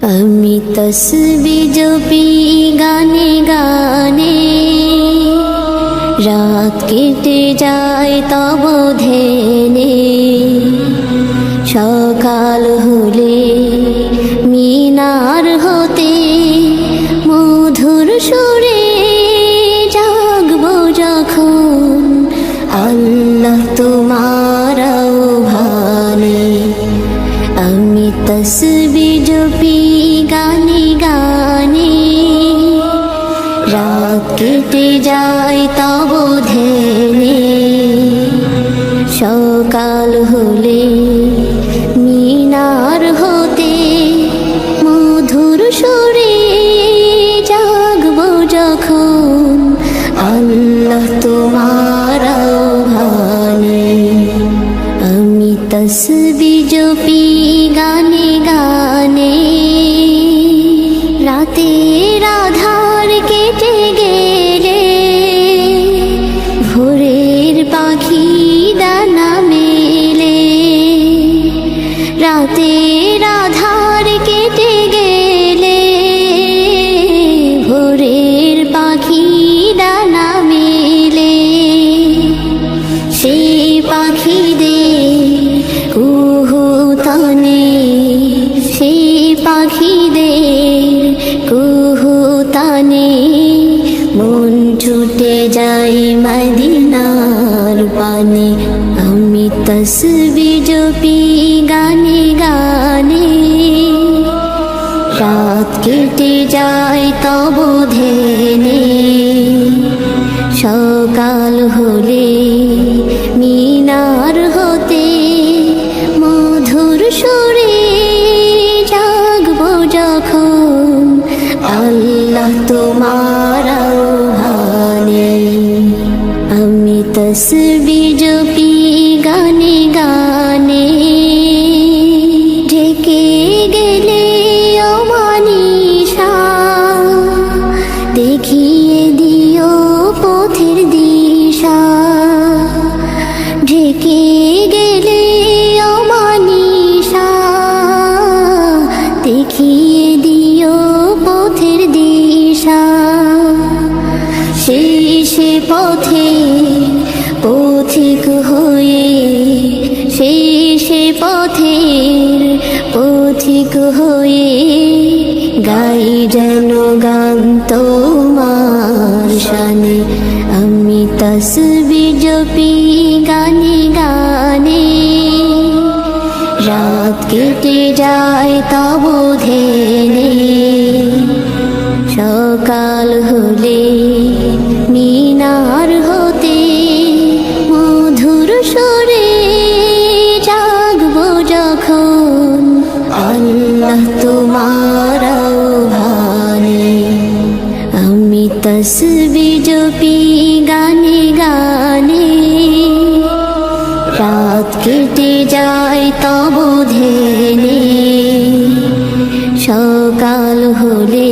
আমি তসবিহ জপি গানে গানে, রাত কেটে যায় তব ধ্যানে। সকাল হলে মিনার হতে মধুর সুরে জাগবো যখন, আল্লাহ তোমার আহ্বানে। আমি তসবিহ জপি গানে গানে, রাত কেটে যায় তব ধ্যানে। সকাল হলে মিনার হতে মধুর সুরে জাগবো যখন, আল্লাহ তোমার আহ্বানে। আমি তসবিহ জপি গানে গানে, রাতের আধার কেটে গেলে ভোরের পাখি দানা মেলে। রাতের আধার কেটে গেলে ভোরের পাখি দানা মেলে। সেই পাখিদের কুহুতানে, সেই পাখিদের কুহুতানে মন ছুটে যায় মদিনার পানে। আমি তসবিহ জপি গানে গানে, রাত কেটে যায় তব ধ্যানে। সকাল হলে মিনার হতে মধুর সুরে জাগবো যখন, আল্লাহ তোমার আহ্বানে। আমি তসবিহ জপি গানে গানে, ঢেকে গেলে অমানিশা দেখিয়ে দিও পথের দিশা। ঢেকে গেলে অমানিশা দেখিয়ে দিও পথের দিশা। সে পথে পথিক হয়ে, সে পথের পথিক হয়ে গাই যেন গান তোমার শানে। আমি তসবিহ জপি গানে গানে, রাত কেটে যায় তব ধ্যানে। সকাল হলে মিনার হতে মধুর সুরে জাগবো যখন, আল্লাহ তোমার আহ্বানে। আমি তসবিহ জপি গানে গানে, রাত কেটে যায় তব ধ্যানে। সকাল হলে